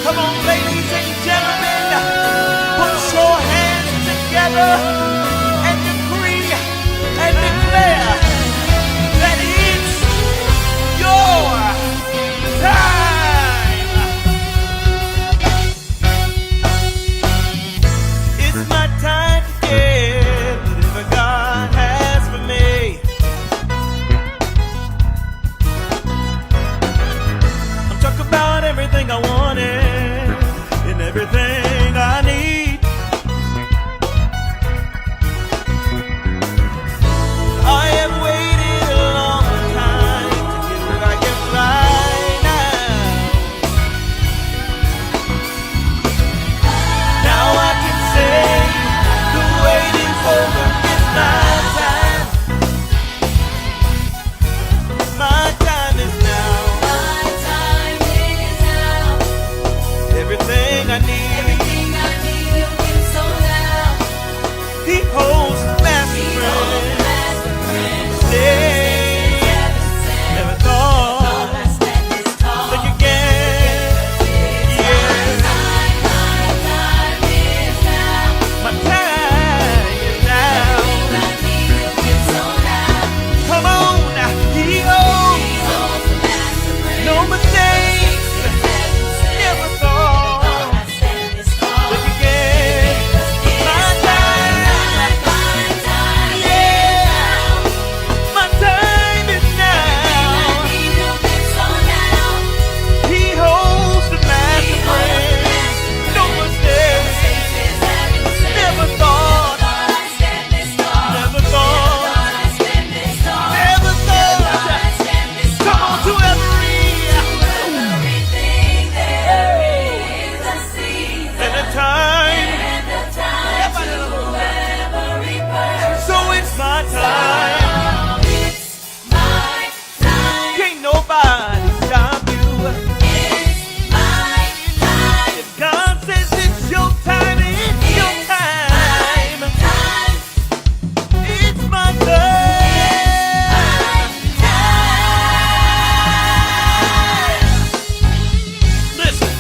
Come on, ladies and gentlemen, put your hands together and decree and declare that it's your time. It's my time to get whatever God has for me. I'm talking about everything I wanted. Everything I need. I have waited a long time to get what I get right now. Now I can say the waiting's over. It's my time. My time is now. My time is now. Everything I need. He holds the master friend. Stay. Never thought that you get. Yes. My time is now. Come on now. He holds no mistakes. Never thought that you get. My time. My time is now. He holds the master friend. No mistakes. Never thought. Never thought. Never thought. Come on to Everything there is a season and a time. and a time to every person. So it's my time. It's my time. Can't nobody stop you. It's my time. If God says it's your time, it's your time. It's my time. Listen,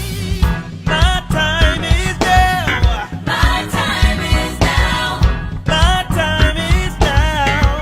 my time is now. My time is now. My time is now.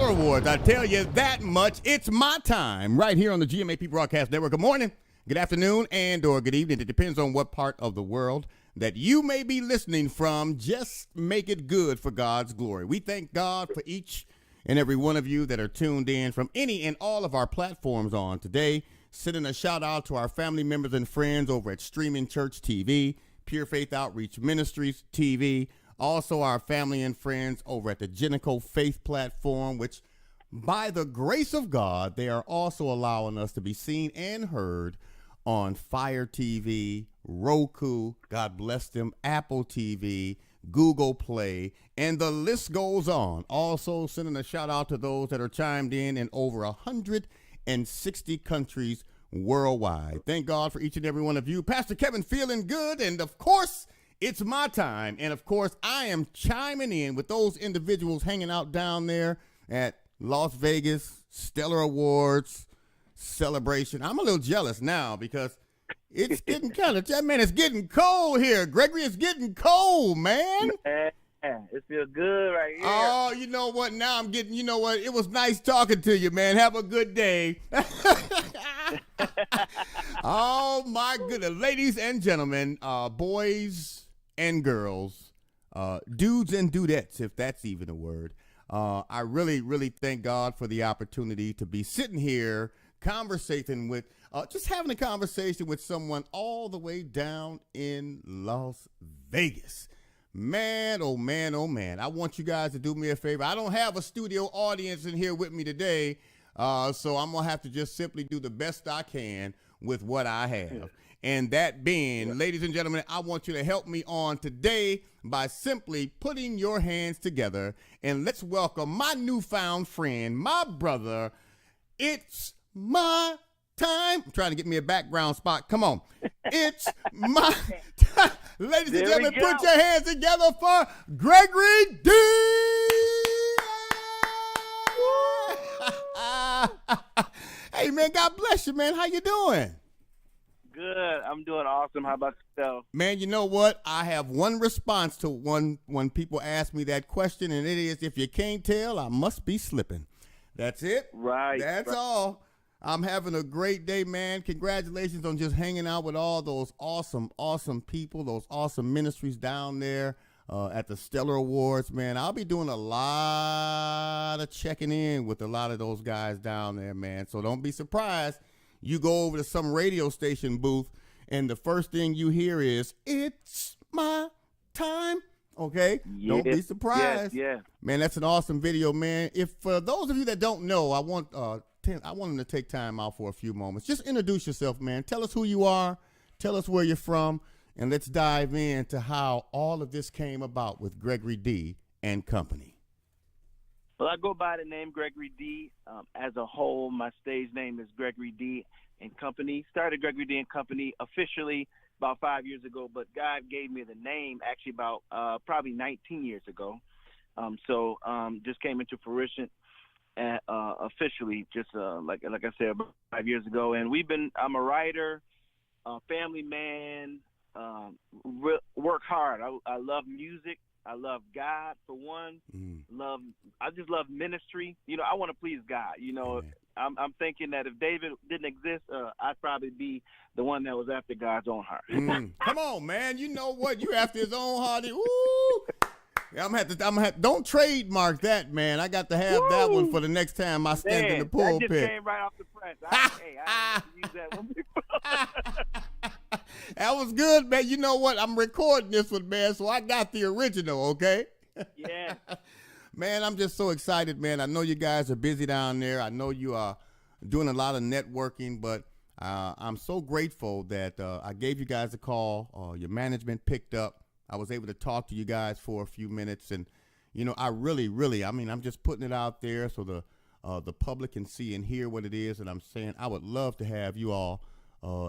Stellar Awards. I tell you that much. It's my time right here on the GMAP Broadcast Network. Good morning, good afternoon, and or good evening. It depends on what part of the world that you may be listening from. Just make it good for God's glory. We thank God for each and every one of you that are tuned in from any and all of our platforms on today. Sending a shout out to our family members and friends over at Streaming Church TV, Pure Faith Outreach Ministries TV, also our family and friends over at the Genico Faith platform, which by the grace of God, they are also allowing us to be seen and heard on Fire TV, Roku, God bless them, Apple TV, Google Play, and the list goes on. Also sending a shout out to those that are chimed in over 160 countries worldwide. Thank God for each and every one of you. Pastor Kevin feeling good, and of course, it's my time. And of course, I am chiming in with those individuals hanging out down there at Las Vegas Stellar Awards celebration. I'm a little jealous now because it's getting it's getting cold here. Gregory, it's getting cold, man. It feels good right here. Oh, you know what? Now I'm getting, it was nice talking to you, man. Have a good day. Oh, my goodness. Ladies and gentlemen, boys and girls, dudes and dudettes, if that's even a word. I really, really thank God for the opportunity to be sitting here conversating with, just having a conversation with someone all the way down in Las Vegas. Man, oh man, oh man. I want you guys to do me a favor. I don't have a studio audience in here with me today, so I'm going to have to just simply do the best I can with what I have. And that being, ladies and gentlemen, I want you to help me on today by simply putting your hands together, and let's welcome my newfound friend, my brother. It's my time. I'm trying to get me a background spot. Come on. It's my time. Ladies and gentlemen, put your hands together for Gregory D. Hey, man, God bless you, man. How you doing? Good. I'm doing awesome. How about yourself? Man, you know what? I have one response to when people ask me that question, and it is, if you can't tell, I must be slipping. That's it. Right. That's all. I'm having a great day, man. Congratulations on just hanging out with all those awesome, awesome people, those awesome ministries down there at the Stellar Awards, man. I'll be doing a lot of checking in with a lot of those guys down there, man. So don't be surprised. You go over to some radio station booth, and the first thing you hear is, it's my time. Okay? Yeah. Don't be surprised. Yeah. Man, that's an awesome video, man. If for those of you that don't know, I want them to take time out for a few moments. Just introduce yourself, man. Tell us who you are. Tell us where you're from. And let's dive into how all of this came about with Gregory D. and Company. Well, I go by the name Gregory D. As a whole, my stage name is Gregory D. and Company. Started Gregory D. and Company officially about 5 years ago, but God gave me the name actually about probably 19 years ago. So just came into fruition officially just like I said, about 5 years ago. And I'm a writer, family man, work hard. I love music. I love God for one. I just love ministry. I want to please God. I'm thinking that if David didn't exist, I'd probably be the one that was after God's own heart. Come on, man. You know what? You're after his own heart. Woo! I'm gonna have don't trademark that, man. I got to have that one for the next time I stand in the pulpit. That just came right off the press. I used that one before. That was good, man. You know what? I'm recording this one, man, so I got the original, okay? Yeah. Man, I'm just so excited, man. I know you guys are busy down there. I know you are doing a lot of networking, but I'm so grateful that I gave you guys a call. Your management picked up. I was able to talk to you guys for a few minutes, and I really, I'm just putting it out there so the public can see and hear what it is. And I'm saying I would love to have you all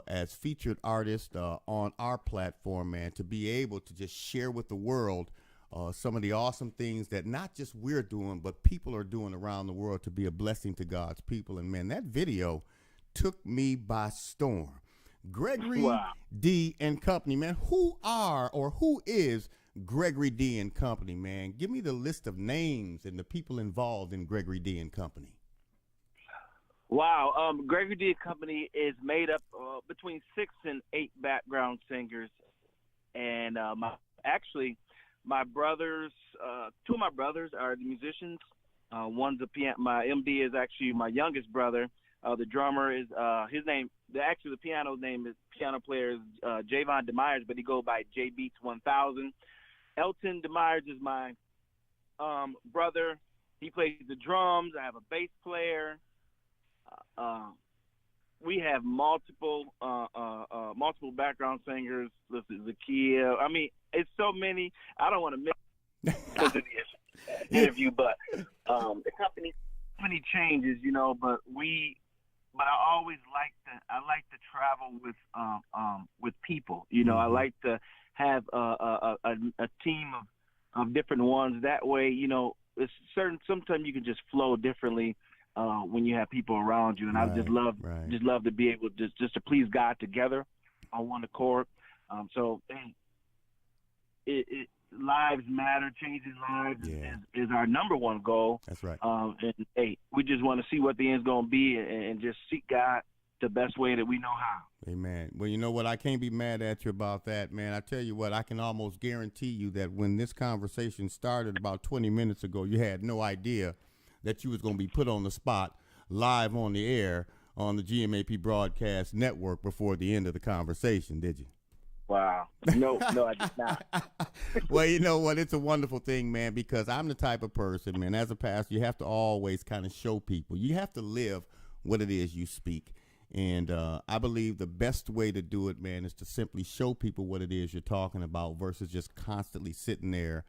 as featured artists on our platform, man, to be able to just share with the world some of the awesome things that not just we're doing, but people are doing around the world to be a blessing to God's people. And man, that video took me by storm. Gregory Wow. D and Company, man. Who are or who is Gregory D and Company, man? Give me the list of names and the people involved in Gregory D and Company. Wow. Gregory D Company is made up between 6 and 8 background singers, and my brothers, 2 of my brothers are the musicians. One's a piano. My MD is actually my youngest brother. The drummer is his name. The piano player is Javon DeMyers, but he goes by J Beats 1000. Elton DeMyers is my brother. He plays the drums. I have a bass player. We have multiple background singers. This is Zakia. I mean, it's so many. I don't want to miss the interview, but the company changes, you know. But I always like to travel with people. You know, I like to have a team of different ones. That way, you know, it's certain. Sometimes you can just flow differently when you have people around you, and I just love to be able to just to please God together on one accord. So lives matter, changing lives is our number one goal. That's right. And hey, we just want to see what the end's going to be and just seek God the best way that we know how. Amen. Well, you know what? I can't be mad at you about that, man. I tell you what, I can almost guarantee you that when this conversation started about 20 minutes ago, you had no idea that you was going to be put on the spot live on the air on the GMAP Broadcast Network before the end of the conversation, did you? Wow. No, I did not. Well, you know what? It's a wonderful thing, man, because I'm the type of person, man, as a pastor, you have to always kind of show people. You have to live what it is you speak. And I believe the best way to do it, man, is to simply show people what it is you're talking about versus just constantly sitting there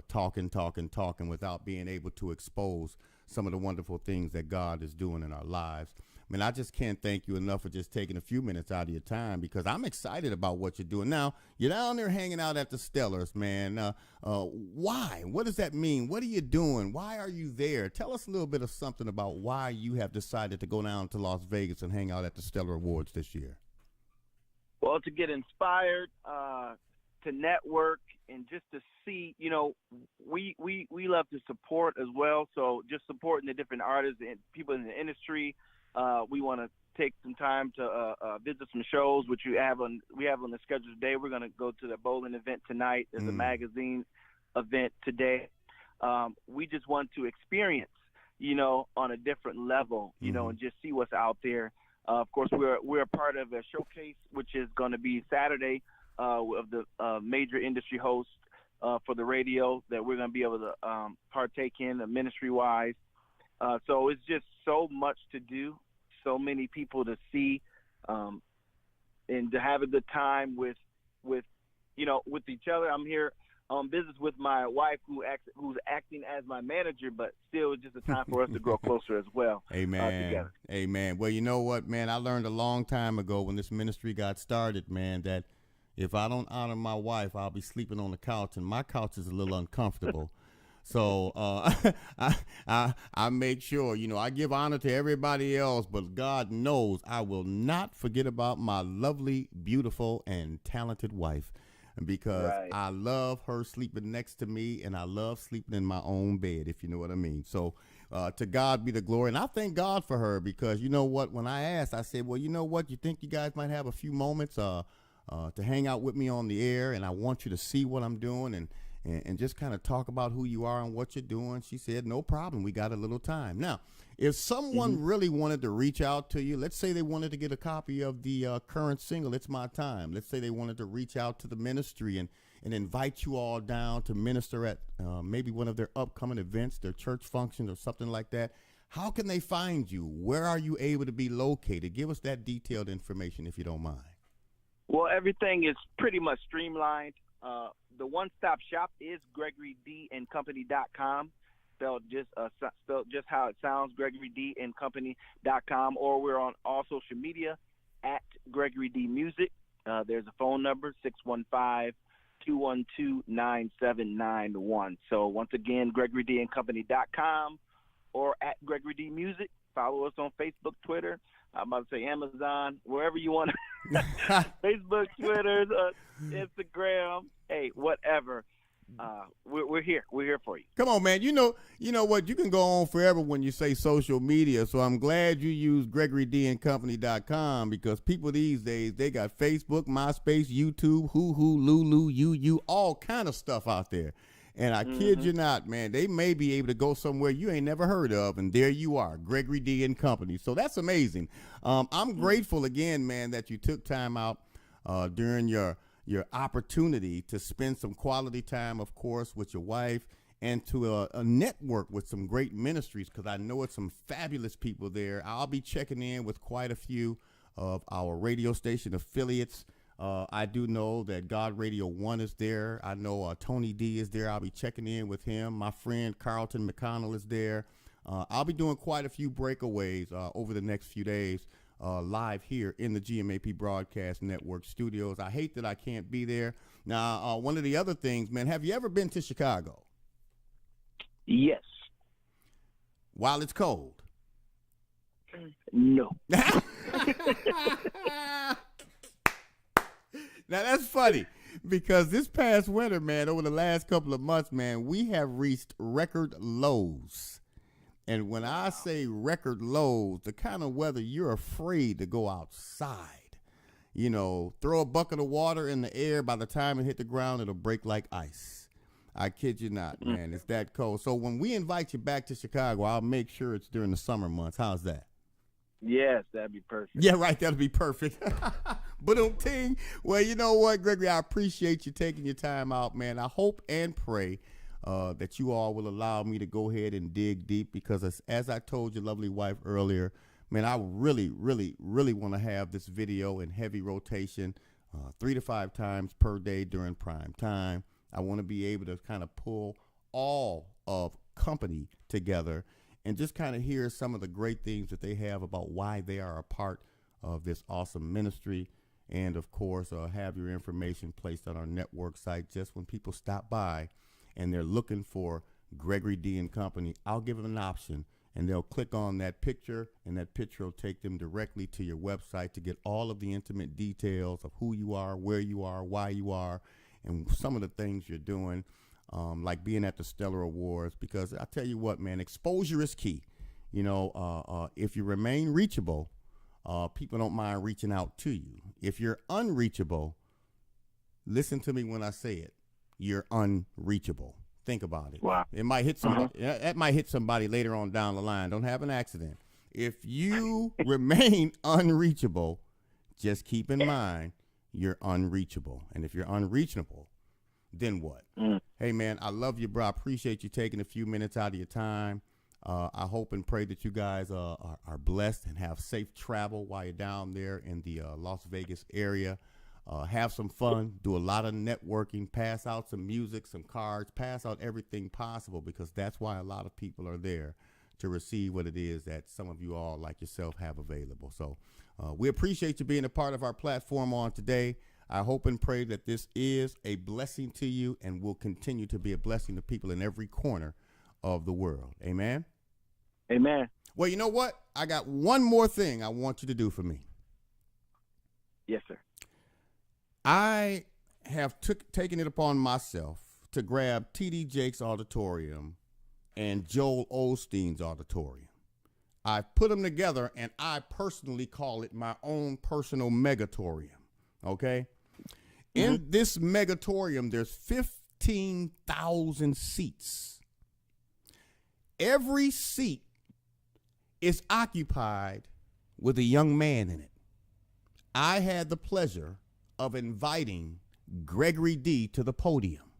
talking without being able to expose some of the wonderful things that God is doing in our lives. I mean, I just can't thank you enough for just taking a few minutes out of your time because I'm excited about what you're doing. Now, you're down there hanging out at the Stellars, man. Why? What does that mean? What are you doing? Why are you there? Tell us a little bit of something about why you have decided to go down to Las Vegas and hang out at the Stellar Awards this year. Well, to get inspired, to network, and just to see, you know, we love to support as well. So just supporting the different artists and people in the industry. We want to take some time to visit some shows, which we have on the schedule today. We're going to go to the bowling event tonight. There's a magazine event today. We just want to experience, you know, on a different level, you know, and just see what's out there. Of course, we're a part of a showcase, which is going to be Saturday of the major industry hosts for the radio that we're going to be able to partake in ministry-wise. So it's just so much to do, so many people to see, and to have a good time with each other. I'm here on business with my wife who's acting as my manager, but still it's just a time for us to grow closer as well. Amen. Together. Amen. Well, you know what, man? I learned a long time ago when this ministry got started, man, that if I don't honor my wife, I'll be sleeping on the couch, and my couch is a little uncomfortable. So I make sure, you know, I give honor to everybody else, but God knows I will not forget about my lovely, beautiful, and talented wife because I love her sleeping next to me, and I love sleeping in my own bed, if you know what I mean. So to God be the glory, and I thank God for her because, you know what, when I asked, I said, well, you know what, you think you guys might have a few moments to hang out with me on the air, and I want you to see what I'm doing and just kind of talk about who you are and what you're doing. She said, no problem. We got a little time. Now, if someone really wanted to reach out to you, let's say they wanted to get a copy of the current single, It's My Time. Let's say they wanted to reach out to the ministry and invite you all down to minister at maybe one of their upcoming events, their church functions or something like that. How can they find you? Where are you able to be located? Give us that detailed information if you don't mind. Well, everything is pretty much streamlined. The one-stop shop is GregoryDandCompany.com, spelled just how it sounds, GregoryDandCompany.com, or we're on all social media at Gregory D Music. There's a phone number, 615-212-9791. So once again, GregoryDandCompany.com or at Gregory D Music. Follow us on Facebook, Twitter. I'm about to say Amazon, wherever you want Facebook, Twitter, Instagram, hey, whatever. We're here. We're here for you. Come on, man. You know what? You can go on forever when you say social media. So I'm glad you use GregoryDandCompany.com because people these days, they got Facebook, MySpace, YouTube, Hoo-Hoo, Lulu, You, all kind of stuff out there. And I kid you not, man, they may be able to go somewhere you ain't never heard of, and there you are, Gregory D and Company. So that's amazing. I'm grateful again, man, that you took time out during your opportunity to spend some quality time, of course, with your wife and to a network with some great ministries, because I know it's some fabulous people there. I'll be checking in with quite a few of our radio station affiliates. I do know that God Radio 1 is there. I know Tony D is there. I'll be checking in with him. My friend Carlton McConnell is there. I'll be doing quite a few breakaways over the next few days live here in the GMAP Broadcast Network studios. I hate that I can't be there. Now, one of the other things, man, have you ever been to Chicago? Yes. While it's cold? No. Now, that's funny because this past winter, man, over the last couple of months, man, we have reached record lows. And when I say record lows, the kind of weather you're afraid to go outside. You know, throw a bucket of water in the air, by the time it hit the ground, it'll break like ice. I kid you not, man. It's that cold. So when we invite you back to Chicago, I'll make sure it's during the summer months. How's that? Yes, that'd be perfect. Yeah, right. That'll be perfect. But well, you know what, Gregory, I appreciate you taking your time out, man. I hope and pray that you all will allow me to go ahead and dig deep because as I told your lovely wife earlier, man, I really, really, really want to have this video in heavy rotation 3 to 5 times per day during prime time. I want to be able to kind of pull all of company together and just kind of hear some of the great things that they have about why they are a part of this awesome ministry. And, of course, have your information placed on our network site just when people stop by and they're looking for Gregory D and Company. I'll give them an option, and they'll click on that picture, and that picture will take them directly to your website to get all of the intimate details of who you are, where you are, why you are, and some of the things you're doing. Like being at the Stellar Awards, because I tell you what, man, exposure is key. You know, if you remain reachable, people don't mind reaching out to you. If you're unreachable, listen to me when I say it, you're unreachable. Think about it. Wow. It might hit somebody. That might hit somebody later on down the line. Don't have an accident. If you remain unreachable, just keep in mind you're unreachable. And if you're unreachable, then what? Hey, man, I love you, bro. I appreciate you taking a few minutes out of your time. I hope and pray that you guys are blessed and have safe travel while you're down there in the Las Vegas area. Have some fun, do a lot of networking, pass out some music, some cards, pass out everything possible, because that's why a lot of people are there, to receive what it is that some of you all like yourself have available. So we appreciate you being a part of our platform on today. I hope and pray that this is a blessing to you and will continue to be a blessing to people in every corner of the world. Amen? Amen. Well, you know what? I got one more thing I want you to do for me. Yes, sir. I have taken it upon myself to grab T.D. Jakes' auditorium and Joel Osteen's auditorium. I put them together, and I personally call it my own personal megatorium, okay? In this megatorium, there's 15,000 seats. Every seat is occupied with a young man in it. I had the pleasure of inviting Gregory D to the podium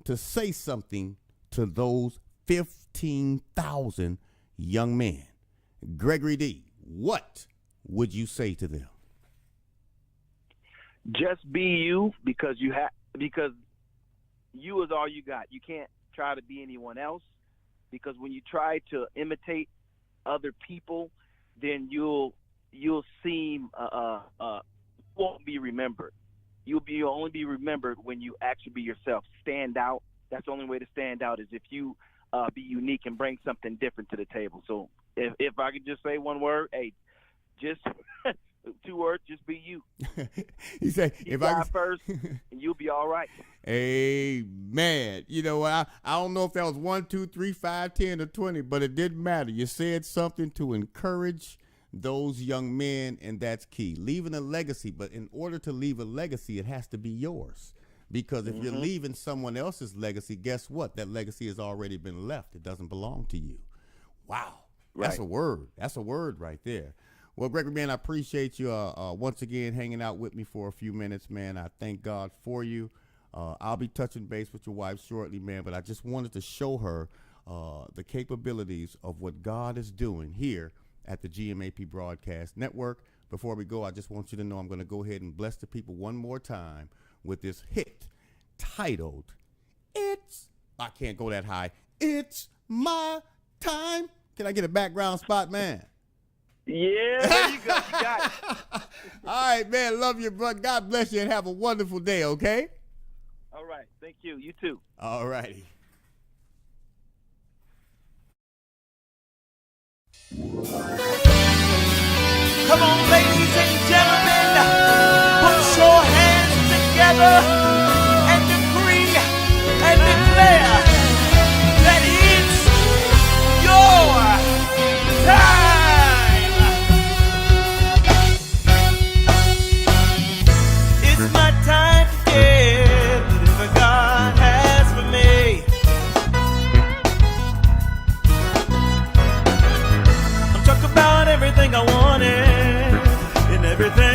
to say something to those 15,000 young men. Gregory D, what would you say to them? Just be you, because you is all you got. You can't try to be anyone else, because when you try to imitate other people, then you'll seem won't be remembered. You'll only be remembered when you actually be yourself. Stand out. That's the only way to stand out, is if you be unique and bring something different to the table. So if I could just say one word, hey, just 2 words, just be you. He said, Keep if God I first, and you'll be all right. Amen. You know, I don't know if that was 1, 2, 3, 5, 10, or 20, but it didn't matter. You said something to encourage those young men, and that's key. Leaving a legacy, but in order to leave a legacy, it has to be yours. Because if you're leaving someone else's legacy, guess what? That legacy has already been left. It doesn't belong to you. Wow. That's Right. a word. That's a word right there. Well, Gregory, man, I appreciate you once again hanging out with me for a few minutes, man. I thank God for you. I'll be touching base with your wife shortly, man, but I just wanted to show her the capabilities of what God is doing here at the GMAP Broadcast Network. Before we go, I just want you to know I'm going to go ahead and bless the people one more time with this hit titled, I can't go that high, It's My Time. Can I get a background spot, man? Yeah, there you go. You got it. All right, man. Love you, bro. God bless you and have a wonderful day, okay? All right. Thank you. You too. All righty. Come on, ladies and gentlemen, put your hands together and decree and declare that it's your time. It's my time to get whatever God has for me. I'm talking about everything I wanted and everything